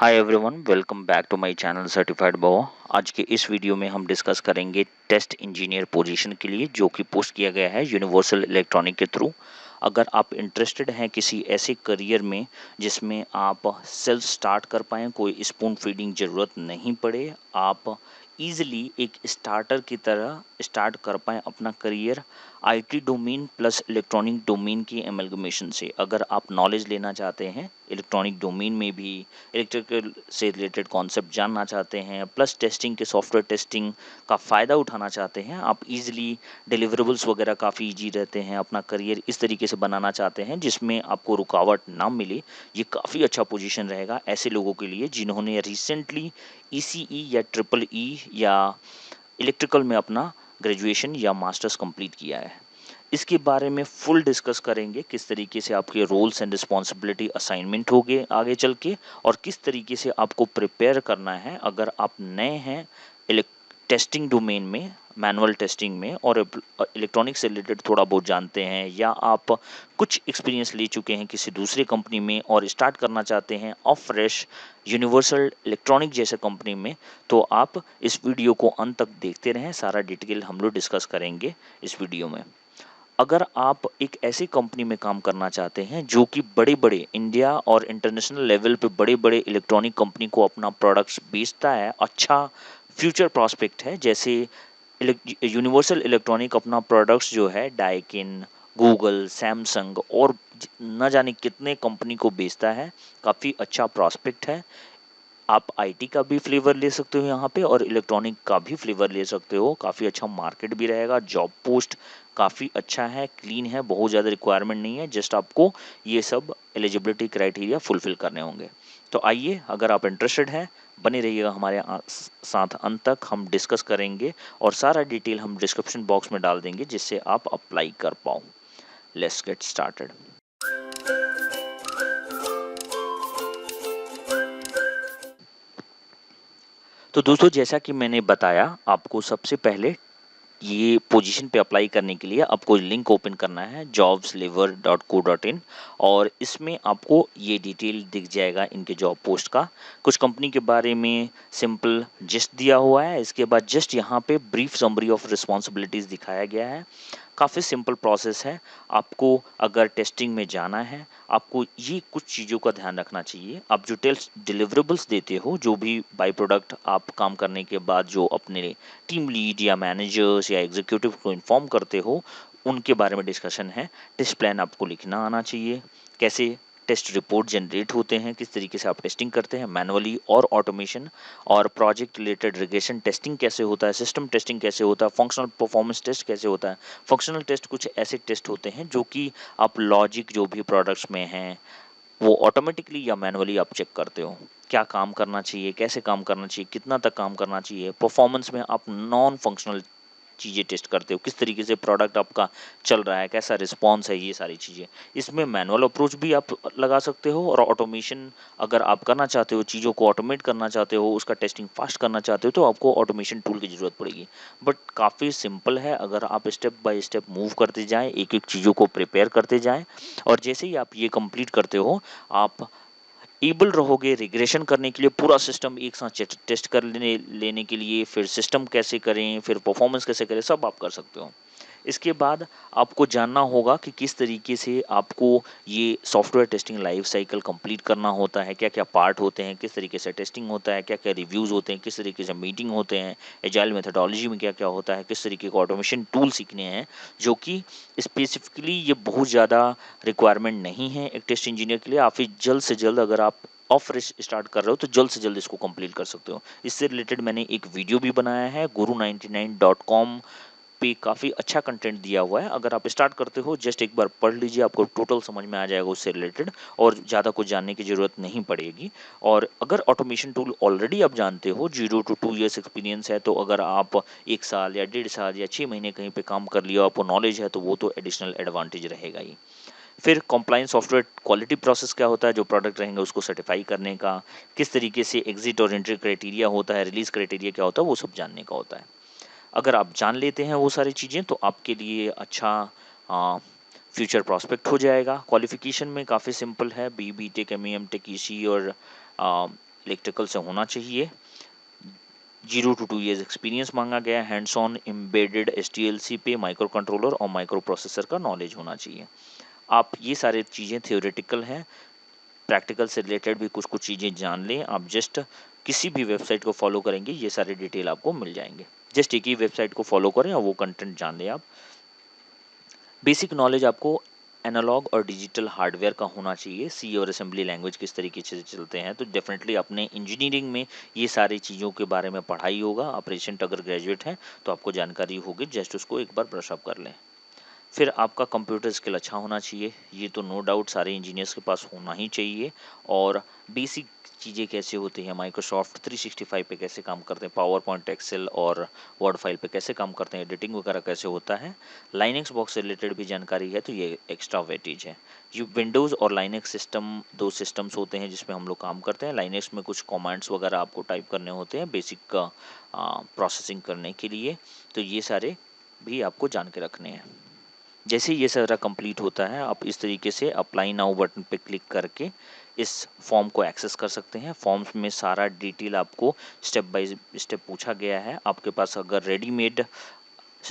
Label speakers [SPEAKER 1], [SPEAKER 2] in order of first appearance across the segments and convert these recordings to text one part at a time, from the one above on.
[SPEAKER 1] Hi everyone, welcome back to my channel certified bo. आज के इस वीडियो में हम डिस्कस करेंगे टेस्ट इंजीनियर पोजीशन के लिए जो कि पोस्ट किया गया है यूनिवर्सल इलेक्ट्रॉनिक के थ्रू। अगर आप इंटरेस्टेड हैं किसी ऐसे करियर में जिसमें आप सेल्फ स्टार्ट कर पाएँ, कोई स्पून फीडिंग ज़रूरत नहीं पड़े, आप ईजिली एक स्टार्टर की तरह स्टार्ट कर पाएँ अपना career IT domain plus electronic domain की एमलगमेशन से। अगर आप नॉलेज लेना चाहते हैं इलेक्ट्रॉनिक डोमेन में भी, इलेक्ट्रिकल से रिलेटेड कॉन्सेप्ट जानना चाहते हैं, प्लस टेस्टिंग के सॉफ्टवेयर टेस्टिंग का फ़ायदा उठाना चाहते हैं, आप इजीली डिलीवरेबल्स वगैरह काफ़ी इजी रहते हैं, अपना करियर इस तरीके से बनाना चाहते हैं जिसमें आपको रुकावट ना मिले, ये काफ़ी अच्छा पोजीशन रहेगा ऐसे लोगों के लिए जिन्होंने रिसेंटली ईसीई या ट्रिपल ई या इलेक्ट्रिकल में अपना ग्रेजुएशन या मास्टर्स कंप्लीट किया है। इसके बारे में फुल डिस्कस करेंगे किस तरीके से आपके रोल्स एंड रिस्पॉन्सिबिलिटी असाइनमेंट होंगे आगे चल के, और किस तरीके से आपको प्रिपेयर करना है अगर आप नए हैं टेस्टिंग डोमेन में, मैनुअल टेस्टिंग में, और इलेक्ट्रॉनिक से रिलेटेड थोड़ा बहुत जानते हैं, या आप कुछ एक्सपीरियंस ले चुके हैं किसी दूसरे कंपनी में और स्टार्ट करना चाहते हैं ऑफ फ्रेश यूनिवर्सल इलेक्ट्रॉनिक जैसे कंपनी में, तो आप इस वीडियो को अंत तक देखते रहें। सारा डिटेल हम लोग डिस्कस करेंगे इस वीडियो में। अगर आप एक ऐसी कंपनी में काम करना चाहते हैं जो कि बड़े बड़े इंडिया और इंटरनेशनल लेवल पे बड़े बड़े इलेक्ट्रॉनिक कंपनी को अपना प्रोडक्ट्स बेचता है, अच्छा फ्यूचर प्रॉस्पेक्ट है, जैसे यूनिवर्सल इलेक्ट्रॉनिक अपना प्रोडक्ट्स जो है डाइकिन, गूगल, सैमसंग और न जाने कितने कंपनी को बेचता है, काफ़ी अच्छा प्रॉस्पेक्ट है। आप आईटी का भी फ्लेवर ले सकते हो यहाँ पे और इलेक्ट्रॉनिक का भी फ्लेवर ले सकते हो, काफ़ी अच्छा मार्केट भी रहेगा, जॉब पोस्ट काफ़ी अच्छा है, क्लीन है, बहुत ज़्यादा रिक्वायरमेंट नहीं है, जस्ट आपको ये सब एलिजिबिलिटी क्राइटेरिया फुलफिल करने होंगे। तो आइए, अगर आप इंटरेस्टेड हैं बने रहिएगा हमारे साथ अंत तक, हम डिस्कस करेंगे और सारा डिटेल हम डिस्क्रिप्शन बॉक्स में डाल देंगे जिससे आप अप्लाई कर पाओ। Let's get started. तो दोस्तों, जैसा कि मैंने बताया आपको, सबसे पहले ये पोजीशन पे अप्लाई करने के लिए आपको लिंक ओपन करना है jobslever.co.in, और इसमें आपको ये डिटेल दिख जाएगा इनके जॉब पोस्ट का। कुछ कंपनी के बारे में सिंपल जस्ट दिया हुआ है, इसके बाद जस्ट यहाँ पे ब्रीफ समरी ऑफ रिस्पॉन्सिबिलिटीज़ दिखाया गया है। काफ़ी सिंपल प्रोसेस है। आपको अगर टेस्टिंग में जाना है, आपको ये कुछ चीज़ों का ध्यान रखना चाहिए। आप जो टेस्ट डिलीवरेबल्स देते हो, जो भी बाई प्रोडक्ट आप काम करने के बाद जो अपने टीम लीड या मैनेजर्स या एग्जीक्यूटिव को इन्फॉर्म करते हो, उनके बारे में डिस्कशन है। टेस्ट प्लान आपको लिखना आना चाहिए, कैसे टेस्ट रिपोर्ट जनरेट होते हैं, किस तरीके से आप टेस्टिंग करते हैं मैनुअली और ऑटोमेशन, और प्रोजेक्ट रिलेटेड रिग्रेशन टेस्टिंग कैसे होता है, सिस्टम टेस्टिंग कैसे होता है, फंक्शनल परफॉर्मेंस टेस्ट कैसे होता है। फंक्शनल टेस्ट कुछ ऐसे टेस्ट होते हैं जो कि आप लॉजिक जो भी प्रोडक्ट्स में हैं वो ऑटोमेटिकली या मैनुअली आप चेक करते हो, क्या काम करना चाहिए, कैसे काम करना चाहिए, कितना तक काम करना चाहिए। परफॉर्मेंस में आप नॉन फंक्शनल चीज़ें टेस्ट करते हो, किस तरीके से प्रोडक्ट आपका चल रहा है, कैसा रिस्पॉन्स है, ये सारी चीज़ें। इसमें मैनुअल अप्रोच भी आप लगा सकते हो, और ऑटोमेशन अगर आप करना चाहते हो, चीज़ों को ऑटोमेट करना चाहते हो, उसका टेस्टिंग फास्ट करना चाहते हो, तो आपको ऑटोमेशन टूल की ज़रूरत पड़ेगी। बट काफ़ी सिंपल है, अगर आप स्टेप बाय स्टेप मूव करते जाएँ, एक एक चीज़ों को प्रिपेयर करते जाएँ, और जैसे ही आप ये कंप्लीट करते हो, आप एबल रहोगे रिग्रेशन करने के लिए, पूरा सिस्टम एक साथ टेस्ट कर लेने लेने के लिए, फिर सिस्टम कैसे करें, फिर परफॉर्मेंस कैसे करें, सब आप कर सकते हो। इसके बाद आपको जानना होगा कि किस तरीके से आपको ये software testing life cycle complete करना होता है, क्या क्या पार्ट होते हैं, किस तरीके से टेस्टिंग होता है, क्या क्या रिव्यूज़ होते हैं, किस तरीके से मीटिंग होते हैं, एजाइल मेथोडोलॉजी में क्या क्या होता है, किस तरीके के ऑटोमेशन टूल सीखने हैं, जो कि स्पेसिफिकली ये बहुत ज़्यादा रिक्वायरमेंट नहीं है एक टेस्ट इंजीनियर के लिए। आप ही जल्द से जल्द, अगर आप ऑफ फ्रेश स्टार्ट कर रहे हो, तो जल्द से जल्द इसको कंप्लीट कर सकते हो। इससे रिलेटेड मैंने एक वीडियो भी बनाया है guru99.com पे, काफ़ी अच्छा कंटेंट दिया हुआ है। अगर आप स्टार्ट करते हो, जस्ट एक बार पढ़ लीजिए, आपको टोटल समझ में आ जाएगा उससे रिलेटेड, और ज़्यादा कुछ जानने की ज़रूरत नहीं पड़ेगी। और अगर ऑटोमेशन टूल ऑलरेडी आप जानते हो, 0 to 2 years एक्सपीरियंस है, तो अगर आप 1 साल या 1.5 साल या 6 महीने कहीं पे काम कर लिया, आपको नॉलेज है, तो वो तो एडिशनल एडवांटेज रहेगा ही। फिर कंप्लायंस सॉफ्टवेयर क्वालिटी प्रोसेस क्या होता है, जो प्रोडक्ट रहेंगे उसको सर्टिफाई करने का, किस तरीके से एग्जिट और एंट्री क्राइटेरिया होता है, रिलीज क्राइटेरिया क्या होता है, वो सब जानने का होता है। अगर आप जान लेते हैं वो सारी चीज़ें, तो आपके लिए अच्छा फ्यूचर प्रॉस्पेक्ट हो जाएगा। क्वालिफिकेशन में काफ़ी सिंपल है, बी टेक, एम टेक, ई सी और इलेक्ट्रिकल से होना चाहिए। 0 to 2 ईयर्स एक्सपीरियंस मांगा गया। हैंड्स ऑन एम्बेडेड एसटीएलसी पे माइक्रो कंट्रोलर और माइक्रो प्रोसेसर का नॉलेज होना चाहिए। आप ये सारी चीज़ें थियोरेटिकल हैं, प्रैक्टिकल से रिलेटेड भी कुछ कुछ चीज़ें जान लें। आप जस्ट किसी भी वेबसाइट को फॉलो करेंगे ये सारे डिटेल आपको मिल जाएंगे। जस्ट एक ही वेबसाइट को फॉलो करें और वो कंटेंट जान लें आप। बेसिक नॉलेज आपको एनालॉग और डिजिटल हार्डवेयर का होना चाहिए। सी और असेंबली लैंग्वेज किस तरीके से चलते हैं, तो डेफिनेटली अपने इंजीनियरिंग में ये सारी चीज़ों के बारे में पढ़ाई होगा। आप रिसेंट अगर ग्रेजुएट हैं तो आपको जानकारी होगी, जस्ट उसको एक बार ब्रश अप कर लें। फिर आपका कंप्यूटर स्किल अच्छा होना चाहिए, ये तो नो डाउट सारे इंजीनियर्स के पास होना ही चाहिए। और बेसिक चीज़ें कैसे होती हैं, माइक्रोसॉफ्ट 365 पे कैसे काम करते हैं, पावर पॉइंट, एक्सेल और वर्ड फाइल पे कैसे काम करते हैं, एडिटिंग वगैरह कैसे होता है, लाइनक्स बॉक्स से रिलेटेड भी जानकारी है तो ये एक्स्ट्रा वेटेज है। ये विंडोज़ और लाइनक्स सिस्टम दो सिस्टम्स होते हैं जिसमें हम लोग काम करते हैं। लाइनक्स में कुछ कमांड्स वगैरह आपको टाइप करने होते हैं बेसिक प्रोसेसिंग करने के लिए, तो ये सारे भी आपको जान के रखने हैं। जैसे ये सारा कंप्लीट होता है आप इस तरीके से अप्लाई नाउ बटन पे क्लिक करके इस फॉर्म को एक्सेस कर सकते हैं। फॉर्म्स में सारा डिटेल आपको स्टेप बाय स्टेप पूछा गया है। आपके पास अगर रेडीमेड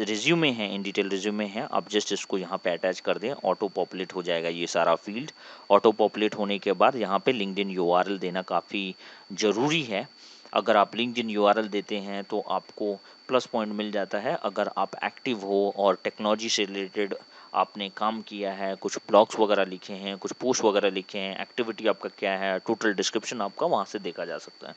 [SPEAKER 1] रिज्यूमे है, इन डिटेल रिज्यूमे है, आप जस्ट इसको यहाँ पे अटैच कर दें, ऑटो पॉपुलेट हो जाएगा ये सारा फील्ड। ऑटो पॉपुलेट होने के बाद यहाँ पे लिंक्डइन यूआरएल देना काफ़ी ज़रूरी है। अगर आप लिंक्डइन यूआरएल देते हैं तो आपको प्लस पॉइंट मिल जाता है। अगर आप एक्टिव हो और टेक्नोलॉजी से रिलेटेड आपने काम किया है, कुछ ब्लॉग्स वगैरह लिखे हैं, कुछ पोस्ट वगैरह लिखे हैं, एक्टिविटी आपका क्या है, टोटल डिस्क्रिप्शन आपका वहाँ से देखा जा सकता है।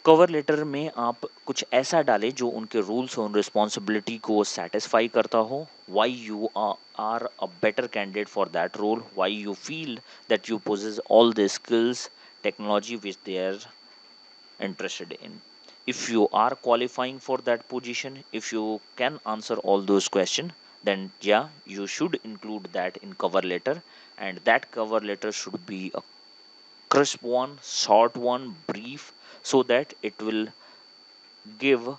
[SPEAKER 1] कवर लेटर में आप कुछ ऐसा डालें जो उनके रूल्स और रिस्पॉन्सिबिलिटी को सेटिस्फाई करता हो। Why you are a better candidate for that role, why you feel that you possess all the skills technology which they are interested in. If you are qualifying for that position, if you can answer all those questions, then yeah, you should include that in cover letter, and that cover letter should be a crisp one, short one, brief, so that it will give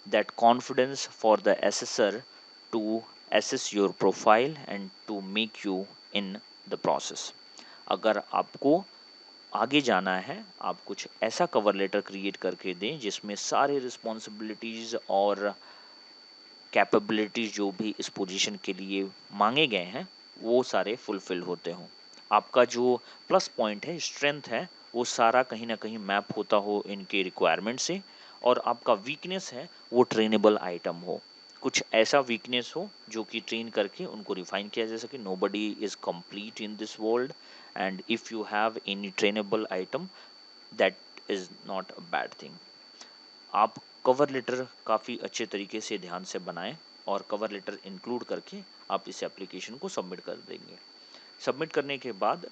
[SPEAKER 1] that confidence for the assessor to assess your profile and to make you in the process. अगर आपको आगे जाना है, आप कुछ ऐसा cover letter create करके दें जिसमें सारे रिस्पॉन्सिबिलिटीज़ और कैपेबिलिटीज़ जो भी इस पोजीशन के लिए मांगे गए हैं वो सारे फुलफिल होते हों। आपका जो प्लस पॉइंट है, स्ट्रेंथ है, वो सारा कहीं ना कहीं मैप होता हो इनके रिक्वायरमेंट से, और आपका वीकनेस है वो ट्रेनेबल आइटम हो। कुछ ऐसा वीकनेस हो जो कि ट्रेन करके उनको रिफाइन किया जा सके। Nobody is complete in this world, and if you have any trainable item that is not a bad thing. आप कवर लेटर काफ़ी अच्छे तरीके से ध्यान से बनाएं और कवर लेटर इंक्लूड करके आप इस एप्लीकेशन को सबमिट कर देंगे। सबमिट करने के बाद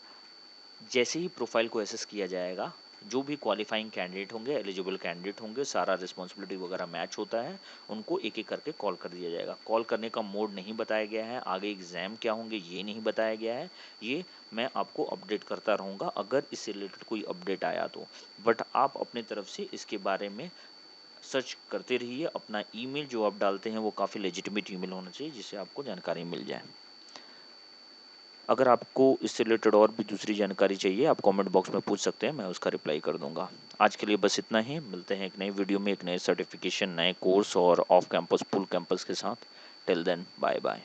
[SPEAKER 1] जैसे ही प्रोफाइल को एसेस किया जाएगा, जो भी क्वालिफाइंग कैंडिडेट होंगे, एलिजिबल कैंडिडेट होंगे, सारा रिस्पॉन्सिबिलिटी वगैरह मैच होता है, उनको एक एक करके कॉल कर दिया जाएगा। कॉल करने का मोड नहीं बताया गया है, आगे एग्ज़ाम क्या होंगे ये नहीं बताया गया है, ये मैं आपको अपडेट करता रहूँगा अगर इससे रिलेटेड कोई अपडेट आया तो। बट आप अपने तरफ से इसके बारे में सर्च करते रहिए। अपना ईमेल जो आप डालते हैं वो काफ़ी लेजिटिमेट ईमेल होना चाहिए जिससे आपको जानकारी मिल जाए। अगर आपको इससे रिलेटेड और भी दूसरी जानकारी चाहिए आप कमेंट बॉक्स में पूछ सकते हैं, मैं उसका रिप्लाई कर दूंगा। आज के लिए बस इतना ही, मिलते हैं एक नई वीडियो में एक नए सर्टिफिकेशन, नए कोर्स और ऑफ कैंपस फुल कैंपस के साथ। Till then bye bye.